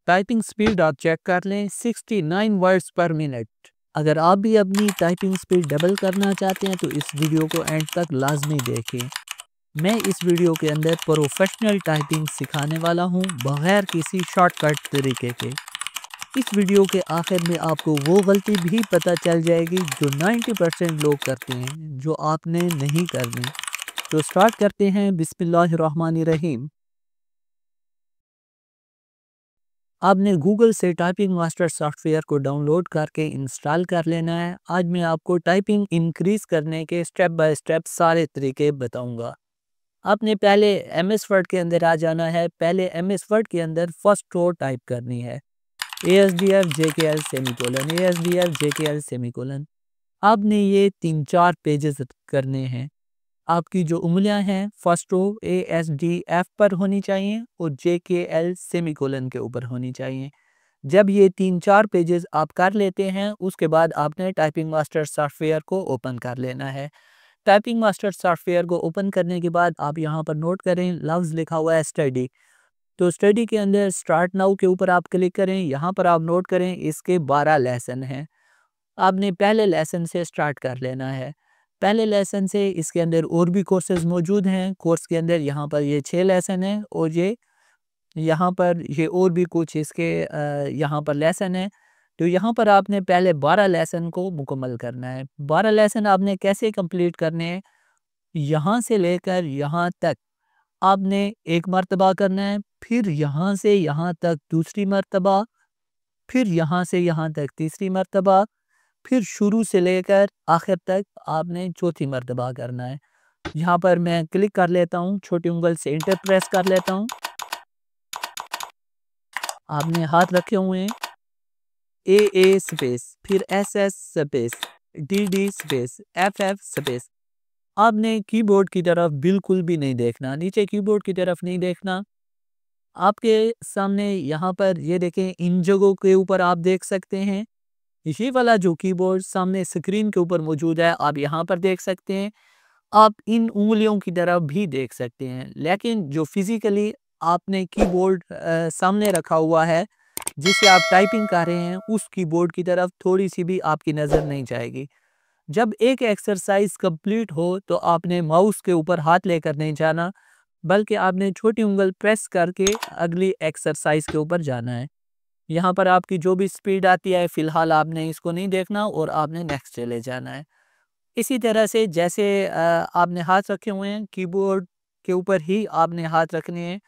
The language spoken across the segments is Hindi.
टाइपिंग स्पीड आप चेक कर लें 69 वर्ड्स पर मिनट। अगर आप भी अपनी टाइपिंग स्पीड डबल करना चाहते हैं तो इस वीडियो को एंड तक लाजमी देखें। मैं इस वीडियो के अंदर प्रोफेशनल टाइपिंग सिखाने वाला हूं बगैर किसी शॉर्टकट तरीके के। इस वीडियो के आखिर में आपको वो गलती भी पता चल जाएगी जो 90% लोग करते हैं, जो आपने नहीं करनी। तो स्टार्ट करते हैं। बिस्मिल्लाहिर्रहमानिर्रहीम। आपने गूगल से टाइपिंग मास्टर सॉफ्टवेयर को डाउनलोड करके इंस्टॉल कर लेना है। आज मैं आपको टाइपिंग इंक्रीज करने के स्टेप बाय स्टेप सारे तरीके बताऊंगा। आपने पहले एमएस वर्ड के अंदर आ जाना है। पहले एमएस वर्ड के अंदर फर्स्ट रो टाइप करनी है, ASDF JKL semicolon, ASDF JKL semicolon. आपने ये 3-4 पेजेस करने हैं। आपकी जो उंगलियां हैं फर्स्ट रो ASDF पर होनी चाहिए और JKL सेमीकोलन के ऊपर होनी चाहिए। जब ये 3-4 पेजेस आप कर लेते हैं उसके बाद आपने टाइपिंग मास्टर सॉफ्टवेयर को ओपन कर लेना है। टाइपिंग मास्टर सॉफ्टवेयर को ओपन करने के बाद आप यहाँ पर नोट करें लफ्ज़ लिखा हुआ है स्टडी। तो स्टडी के अंदर स्टार्ट नाउ के ऊपर आप क्लिक करें। यहाँ पर आप नोट करें इसके 12 लेसन हैं। आपने पहले लेसन से स्टार्ट कर लेना है। पहले लेसन से इसके अंदर और भी कोर्सेज मौजूद हैं। कोर्स के अंदर यहाँ पर ये 6 लेसन हैं और ये यहाँ पर ये और भी कुछ इसके यहाँ पर लेसन है। तो यहाँ पर आपने पहले 12 लेसन को मुकम्मल करना है। 12 लेसन आपने कैसे कंप्लीट करने हैं, यहाँ से लेकर यहाँ तक आपने एक मर्तबा करना है, फिर यहाँ से यहाँ तक दूसरी मर्तबा, फिर यहाँ से यहाँ तक तीसरी मर्तबा, फिर शुरू से लेकर आखिर तक आपने चौथी मर्तबा करना है। यहाँ पर मैं क्लिक कर लेता हूँ, छोटी उंगल से इंटर प्रेस कर लेता हूँ। आपने हाथ रखे हुए हैं, AA स्पेस, फिर SS space, DD space, FF space. आपने कीबोर्ड की तरफ बिल्कुल भी नहीं देखना, नीचे कीबोर्ड की तरफ नहीं देखना। आपके सामने यहाँ पर ये देखें, इन जगहों के ऊपर आप देख सकते हैं ये वाला जो कीबोर्ड सामने स्क्रीन के ऊपर मौजूद है, आप यहाँ पर देख सकते हैं। आप इन उंगलियों की तरफ भी देख सकते हैं, लेकिन जो फिजिकली आपने कीबोर्ड सामने रखा हुआ है जिससे आप टाइपिंग कर रहे हैं, उस कीबोर्ड की तरफ थोड़ी सी भी आपकी नज़र नहीं जाएगी। जब एक एक्सरसाइज कंप्लीट हो तो आपने माउस के ऊपर हाथ लेकर नहीं जाना, बल्कि आपने छोटी उंगल प्रेस करके अगली एक्सरसाइज के ऊपर जाना है। यहाँ पर आपकी जो भी स्पीड आती है फ़िलहाल आपने इसको नहीं देखना और आपने नेक्स्ट चले जाना है। इसी तरह से जैसे आपने हाथ रखे हुए हैं कीबोर्ड के ऊपर ही आपने हाथ रखने हैं।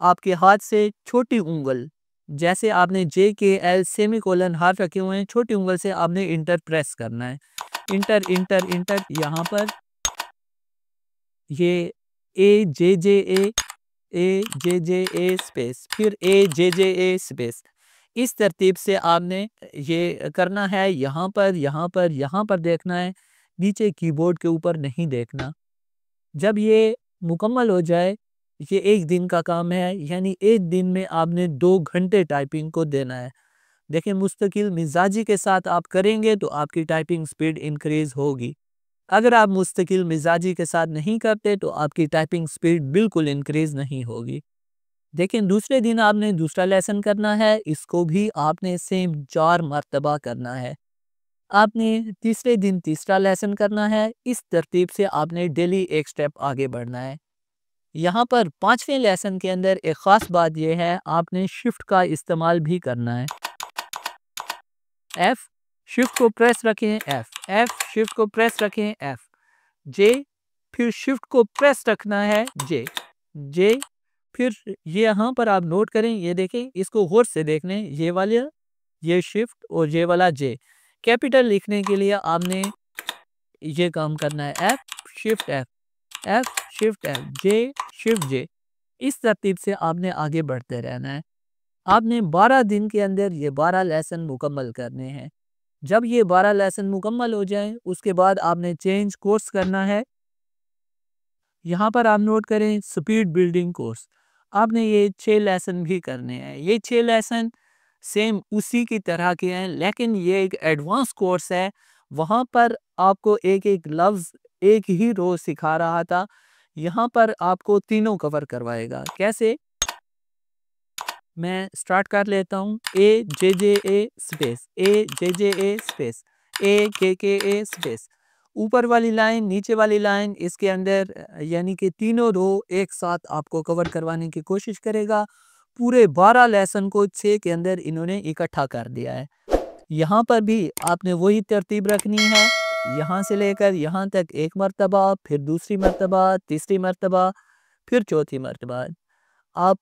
आपके हाथ से छोटी उंगल, जैसे आपने JKL सेमीकोलन हाथ रखे हुए हैं, छोटी उंगल से आपने इंटर प्रेस करना है। इंटर इंटर इंटर यहाँ पर ये AJJA स्पेस, फिर AJJA स्पेस। इस तरतीब से आपने ये करना है। यहाँ पर यहाँ पर यहाँ पर देखना है, नीचे कीबोर्ड के ऊपर नहीं देखना। जब ये मुकम्मल हो जाए, ये 1 दिन का काम है, यानी 1 दिन में आपने 2 घंटे टाइपिंग को देना है। देखिए मुस्तकिल मिजाजी के साथ आप करेंगे तो आपकी टाइपिंग स्पीड इंक्रीज़ होगी। अगर आप मुस्तकिल मिजाजी के साथ नहीं करते तो आपकी टाइपिंग स्पीड बिल्कुल इंक्रीज़ नहीं होगी। लेकिन दूसरे दिन आपने दूसरा लेसन करना है, इसको भी आपने सेम 4 मर्तबा करना है। आपने तीसरे दिन तीसरा लेसन करना है। इस तरतीब से आपने डेली एक स्टेप आगे बढ़ना है। यहाँ पर 5वें लेसन के अंदर एक ख़ास बात यह है, आपने शिफ्ट का इस्तेमाल भी करना है। F शिफ्ट को प्रेस रखें, F शिफ्ट को प्रेस रखें, F J फिर शिफ्ट को प्रेस रखना है, J फिर ये यहाँ पर आप नोट करें, ये देखें, इसको गौर से देख लें, ये वाला ये शिफ्ट और ये वाला J। कैपिटल लिखने के लिए आपने ये काम करना है, F shift F, J shift J। इस तरतीब से आपने आगे बढ़ते रहना है। आपने 12 दिन के अंदर ये 12 लेसन मुकम्मल करने हैं। जब ये 12 लेसन मुकम्मल हो जाएं उसके बाद आपने चेंज कोर्स करना है। यहाँ पर आप नोट करें स्पीड बिल्डिंग कोर्स। आपने ये 6 लेसन भी करने हैं। ये 6 लेसन सेम उसी की तरह के हैं, लेकिन ये एक एडवांस कोर्स है। वहाँ पर आपको एक एक लफ्ज़ एक ही रोज़ सिखा रहा था, यहाँ पर आपको तीनों कवर करवाएगा। कैसे? मैं स्टार्ट कर लेता हूँ। AJJA space AJJA space AKKA space. ऊपर वाली लाइन, नीचे वाली लाइन, इसके अंदर यानी कि तीनों रो एक साथ आपको कवर करवाने की कोशिश करेगा। पूरे 12 लेसन को 6 के अंदर इन्होंने इकट्ठा कर दिया है। यहाँ पर भी आपने वही तरतीब रखनी है, यहाँ से लेकर यहाँ तक एक मर्तबा, फिर दूसरी मर्तबा, तीसरी मर्तबा, फिर चौथी मर्तबा। आप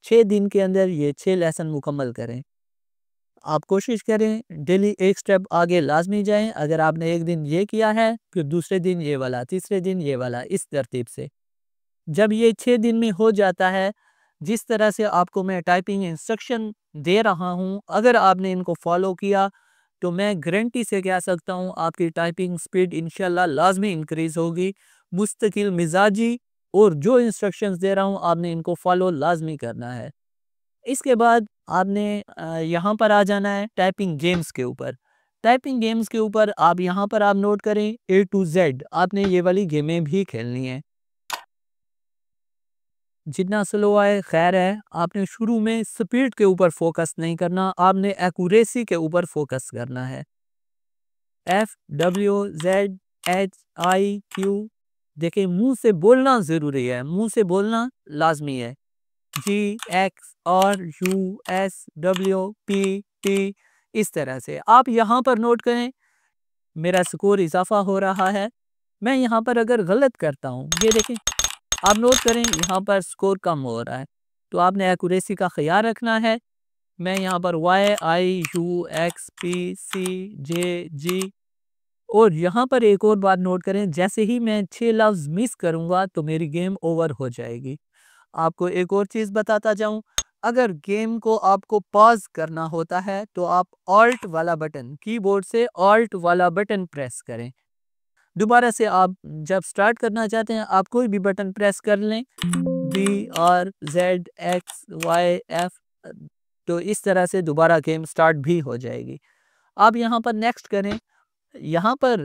6 दिन के अंदर ये 6 लेसन मुकम्मल करें। आप कोशिश करें डेली एक स्टेप आगे लाज़मी जाएँ। अगर आपने एक दिन ये किया है, फिर दूसरे दिन ये वाला, तीसरे दिन ये वाला, इस तरतीब से। जब ये 6 दिन में हो जाता है, जिस तरह से आपको मैं टाइपिंग इंस्ट्रक्शन दे रहा हूँ, अगर आपने इनको फ़ॉलो किया, तो मैं गारंटी से कह सकता हूँ आपकी टाइपिंग स्पीड इंशाल्लाह लाज़मी इंक्रीज़ होगी। मुस्तकिल मिज़ाजी और जो इंस्ट्रक्शंस दे रहा हूँ आपने इनको फ़ॉलो लाज़मी करना है। इसके बाद आपने यहाँ पर आ जाना है टाइपिंग गेम्स के ऊपर। टाइपिंग गेम्स के ऊपर आप यहाँ पर आप नोट करें A to Z आपने ये वाली गेमें भी खेलनी है। जितना स्लो आए खैर है, आपने शुरू में स्पीड के ऊपर फोकस नहीं करना, आपने एक्यूरेसी के ऊपर फोकस करना है। FWZHIQ देखिए मुंह से बोलना ज़रूरी है, मुंह से बोलना लाजमी है। GXRUSWPT इस तरह से आप यहाँ पर नोट करें। मेरा स्कोर इजाफा हो रहा है। मैं यहाँ पर अगर गलत करता हूँ, ये देखें, आप नोट करें यहाँ पर स्कोर कम हो रहा है, तो आपने एक्यूरेसी का ख्याल रखना है। मैं यहाँ पर YIUXPCJG और यहाँ पर एक और बात नोट करें, जैसे ही मैं 6 लफ्ज़ मिस करूँगा तो मेरी गेम ओवर हो जाएगी। आपको एक और चीज़ बताता जाऊँ, अगर गेम को आपको पॉज़ करना होता है तो आप ऑल्ट वाला बटन, कीबोर्ड से ऑल्ट वाला बटन प्रेस करें। दोबारा से आप जब स्टार्ट करना चाहते हैं आप कोई भी बटन प्रेस कर लें, BRZXYF, तो इस तरह से दोबारा गेम स्टार्ट भी हो जाएगी। आप यहाँ पर नेक्स्ट करें। यहाँ पर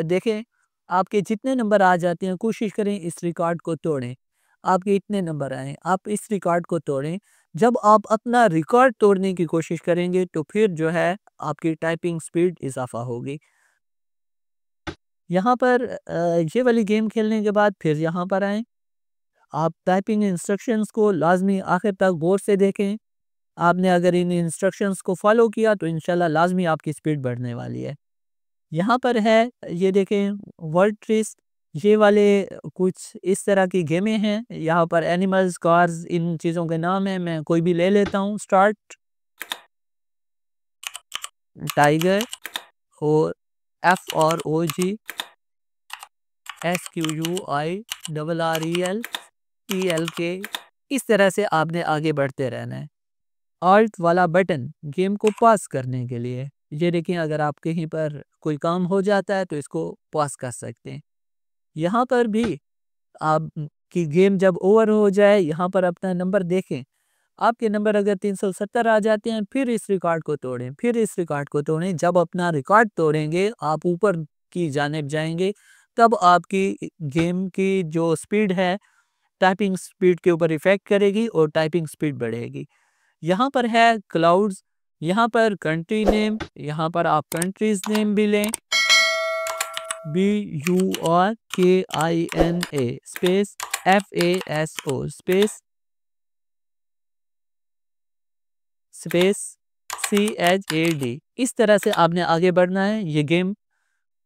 देखें आपके जितने नंबर आ जाते हैं कोशिश करें इस रिकॉर्ड को तोड़ें। आपके इतने नंबर आए, आप इस रिकॉर्ड को तोड़ें। जब आप अपना रिकॉर्ड तोड़ने की कोशिश करेंगे तो फिर जो है आपकी टाइपिंग स्पीड इजाफा होगी। यहाँ पर ये वाली गेम खेलने के बाद फिर यहाँ पर आएँ। आप टाइपिंग इंस्ट्रक्शंस को लाज़मी आखिर तक गौर से देखें। आपने अगर इन इंस्ट्रक्शंस को फॉलो किया तो इंशाल्लाह लाज़मी आपकी स्पीड बढ़ने वाली है। यहाँ पर है, ये देखें, वर्ड ट्रिस, ये वाले कुछ इस तरह की गेमें हैं। यहाँ पर एनिमल्स, कार्स, इन चीज़ों के नाम हैं। मैं कोई भी ले लेता हूँ। स्टार्ट, टाइगर और FROG SQUIRRELELK, इस तरह से आपने आगे बढ़ते रहना है। ऑल्ट वाला बटन गेम को पॉज करने के लिए, ये देखिए अगर आप कहीं पर कोई काम हो जाता है तो इसको पॉज कर सकते हैं। यहाँ पर भी आप की गेम जब ओवर हो जाए, यहाँ पर अपना नंबर देखें। आपके नंबर अगर 370 आ जाते हैं, फिर इस रिकॉर्ड को तोड़ें, फिर इस रिकॉर्ड को तोड़ें। जब अपना रिकॉर्ड तोड़ेंगे आप ऊपर की जानिब जाएंगे, तब आपकी गेम की जो स्पीड है टाइपिंग स्पीड के ऊपर इफ़ेक्ट करेगी और टाइपिंग स्पीड बढ़ेगी। यहाँ पर है क्लाउड्स, यहाँ पर कंट्री नेम, यहाँ पर आप कंट्रीज नेम भी लें। BURKINA space FASO space CHAD, इस तरह से आपने आगे बढ़ना है। ये गेम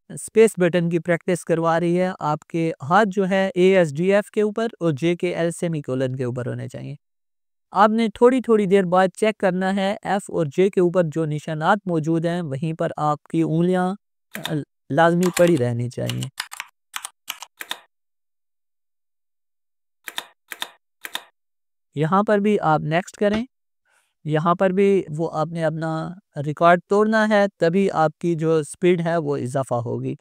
स्पेस बटन की प्रैक्टिस करवा रही है। आपके हाथ जो है ASDF के ऊपर और JKL सेमीकोलन के ऊपर होने चाहिए। आपने थोड़ी-थोड़ी देर बाद चेक करना है F और J के ऊपर जो निशानात मौजूद हैं वहीं पर आपकी उँगलियाँ लाज़मी पड़ी रहनी चाहिए। यहाँ पर भी आप नेक्स्ट करें। यहाँ पर भी वो आपने अपना रिकॉर्ड तोड़ना है, तभी आपकी जो स्पीड है वो इज़ाफ़ा होगी।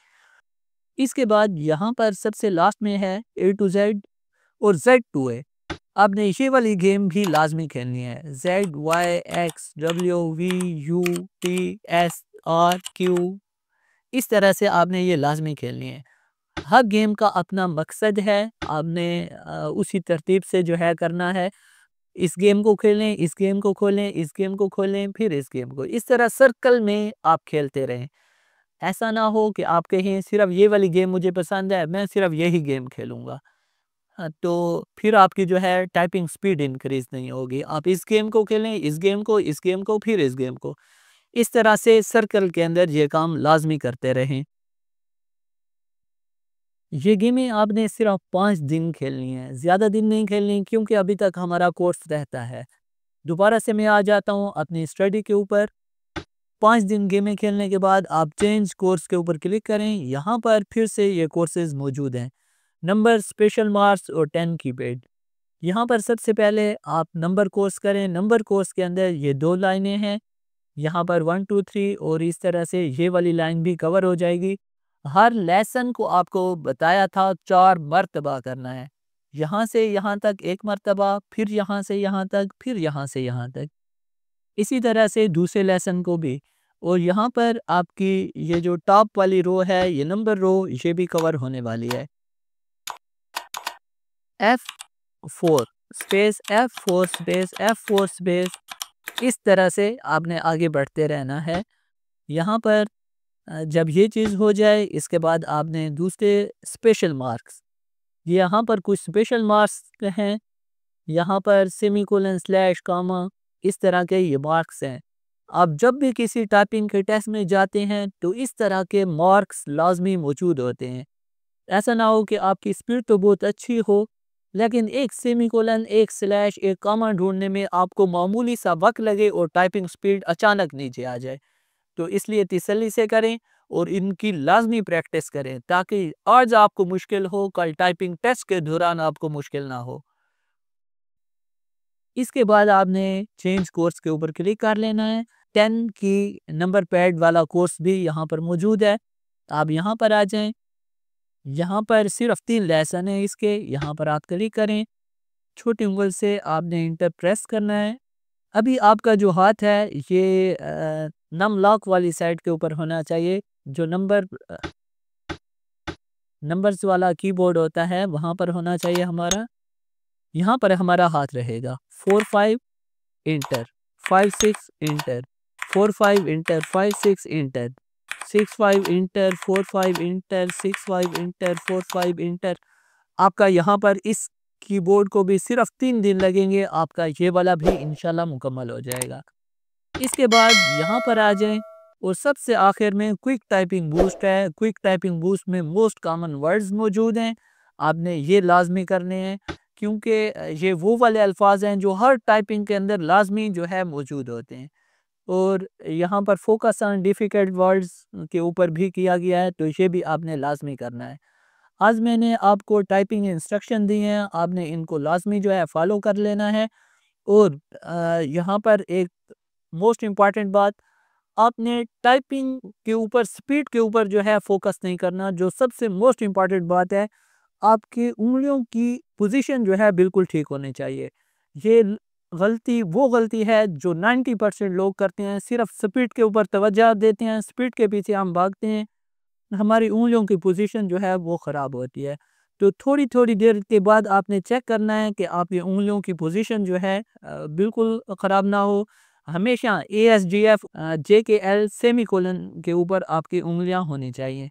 इसके बाद यहाँ पर सबसे लास्ट में है A to Z और Z to A। आपने ये वाली गेम भी लाज़मी खेलनी है। ZYXWVUTSRQ, इस तरह से आपने ये लाज़मी खेलनी है। हर गेम का अपना मकसद है, आपने उसी तरतीब से जो है करना है। इस गेम को खेलें, इस गेम को खोलें, इस गेम को खोलें, फिर इस गेम को। इस तरह सर्कल में आप खेलते रहें। ऐसा ना हो कि आप कहें सिर्फ ये वाली गेम मुझे पसंद है, मैं सिर्फ यही गेम खेलूँगा। हाँ, तो फिर आपकी जो है टाइपिंग स्पीड इंक्रीज़ नहीं होगी। आप इस गेम को खेलें, इस गेम को, इस गेम को, फिर इस गेम को। इस तरह से सर्कल के अंदर ये काम लाज़मी करते रहें। ये गेमें आपने सिर्फ 5 दिन खेलनी है, ज़्यादा दिन नहीं खेलनी, क्योंकि अभी तक हमारा कोर्स रहता है। दोबारा से मैं आ जाता हूँ अपनी स्टडी के ऊपर। 5 दिन गेमें खेलने के बाद आप चेंज कोर्स के ऊपर क्लिक करें। यहाँ पर फिर से ये कोर्सेज़ मौजूद हैं। नंबर, स्पेशल मार्क्स और 10 कीपैड। यहाँ पर सबसे पहले आप नंबर कोर्स करें। नंबर कोर्स के अंदर ये 2 लाइनें हैं। यहाँ पर 1, 2, 3 और इस तरह से ये वाली लाइन भी कवर हो जाएगी। हर लेसन को आपको बताया था 4 मर्तबा करना है। यहाँ से यहाँ तक 1 मर्तबा, फिर यहाँ से यहाँ तक, फिर यहाँ से यहाँ तक। इसी तरह से दूसरे लेसन को भी। और यहाँ पर आपकी ये जो टॉप वाली रो है, ये नंबर रो, ये भी कवर होने वाली है। F4 space F4 space F4 space, इस तरह से आपने आगे बढ़ते रहना है। यहाँ पर जब ये चीज़ हो जाए, इसके बाद आपने दूसरे स्पेशल मार्क्स, यहाँ पर कुछ स्पेशल मार्क्स हैं। यहाँ पर सेमीकोलन, स्लैश, कॉमा, इस तरह के ये मार्क्स हैं। आप जब भी किसी टाइपिंग के टेस्ट में जाते हैं तो इस तरह के मार्क्स लाजमी मौजूद होते हैं। ऐसा ना हो कि आपकी स्पीड तो बहुत अच्छी हो, लेकिन एक सेमीकोलन, एक स्लैश, एक कॉमा ढूंढने में आपको मामूली सा वक्त लगे और टाइपिंग स्पीड अचानक नीचे आ जाए। तो इसलिए तसल्ली से करें और इनकी लाजमी प्रैक्टिस करें, ताकि आज आपको मुश्किल हो, कल टाइपिंग टेस्ट के दौरान आपको मुश्किल ना हो। इसके बाद आपने चेंज कोर्स के ऊपर क्लिक कर लेना है। 10 की नंबर पैड वाला कोर्स भी यहाँ पर मौजूद है। आप यहाँ पर आ जाएं। यहाँ पर सिर्फ 3 लेसन है इसके। यहाँ पर आप क्लिक करें। छोटी उंगल से आपने इंटर प्रेस करना है। अभी आपका जो हाथ है ये नम लॉक वाली साइड के ऊपर होना चाहिए। जो नंबर्स वाला कीबोर्ड होता है वहाँ पर होना चाहिए हमारा। यहाँ पर हमारा हाथ रहेगा। 4, 5 inter, 5, 6 inter, 4, 5 inter, 5, 6 inter, 6, 5 inter, 4, 5 inter, 6, 5 inter, 4, 5 inter. आपका यहाँ पर इस कीबोर्ड को भी सिर्फ 3 दिन लगेंगे, आपका ये वाला भी इंशाल्लाह मुकम्मल हो जाएगा। इसके बाद यहाँ पर आ जाएं और सबसे आखिर में क्विक टाइपिंग बूस्ट है। क्विक टाइपिंग बूस्ट में मोस्ट कॉमन वर्ड्स मौजूद हैं। आपने ये लाजमी करने हैं, क्योंकि ये वो वाले अल्फाज हैं जो हर टाइपिंग के अंदर लाजमी जो है मौजूद होते हैं। और यहाँ पर फोकस ऑन डिफ़िकल्ट वर्ड्स के ऊपर भी किया गया है, तो ये भी आपने लाजमी करना है। आज मैंने आपको टाइपिंग इंस्ट्रक्शन दी हैं, आपने इनको लाजमी जो है फॉलो कर लेना है। और यहाँ पर एक मोस्ट इम्पॉर्टेंट बात, आपने टाइपिंग के ऊपर, स्पीड के ऊपर जो है फोकस नहीं करना। जो सबसे मोस्ट इम्पॉर्टेंट बात है, आपकी उंगलियों की पोजीशन जो है बिल्कुल ठीक होनी चाहिए। ये वो गलती है जो 90% लोग करते हैं। सिर्फ स्पीड के ऊपर तवज्जो देते हैं, स्पीड के पीछे हम भागते हैं, हमारी उंगलियों की पोजीशन जो है वो ख़राब होती है। तो थोड़ी थोड़ी देर के बाद आपने चेक करना है कि आपकी उंगलियों की पोजीशन जो है बिल्कुल ख़राब ना हो। हमेशा ASGF JKL सेमीकोलन के ऊपर आपकी उंगलियां होनी चाहिए।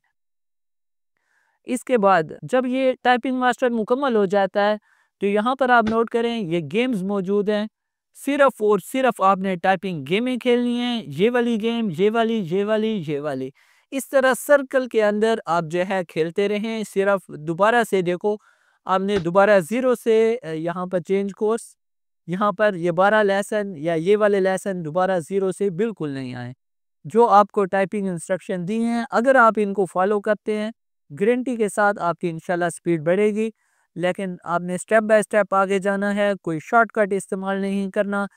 इसके बाद जब ये टाइपिंग मास्टर मुकम्मल हो जाता है, तो यहाँ पर आप नोट करें ये गेम्स मौजूद हैं। सिर्फ और सिर्फ आपने टाइपिंग गेमें खेलनी है। ये वाली गेम, ये वाली, ये वाली, ये वाली। इस तरह सर्कल के अंदर आप जो है खेलते रहें। सिर्फ दोबारा से देखो, आपने दोबारा ज़ीरो से यहाँ पर चेंज कोर्स, यहाँ पर ये 12 लेसन या ये वाले लेसन दोबारा ज़ीरो से बिल्कुल नहीं आए। जो आपको टाइपिंग इंस्ट्रक्शन दी हैं, अगर आप इनको फॉलो करते हैं, गारंटी के साथ आपकी इंशाल्लाह स्पीड बढ़ेगी। लेकिन आपने स्टेप बाय स्टेप आगे जाना है, कोई शॉर्टकट इस्तेमाल नहीं करना।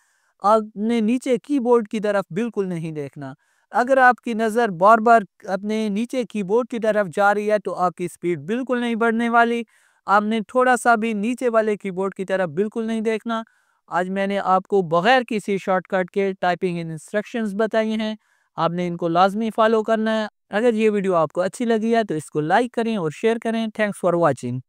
आपने नीचे कीबोर्ड की तरफ बिल्कुल नहीं देखना। अगर आपकी नज़र बार बार अपने नीचे कीबोर्ड की तरफ जा रही है, तो आपकी स्पीड बिल्कुल नहीं बढ़ने वाली। आपने थोड़ा सा भी नीचे वाले कीबोर्ड की तरफ बिल्कुल नहीं देखना। आज मैंने आपको बगैर किसी शॉर्टकट के टाइपिंग इंस्ट्रक्शंस बताई हैं, आपने इनको लाजमी फॉलो करना है। अगर ये वीडियो आपको अच्छी लगी है तो इसको लाइक करें और शेयर करें। Thanks for watching.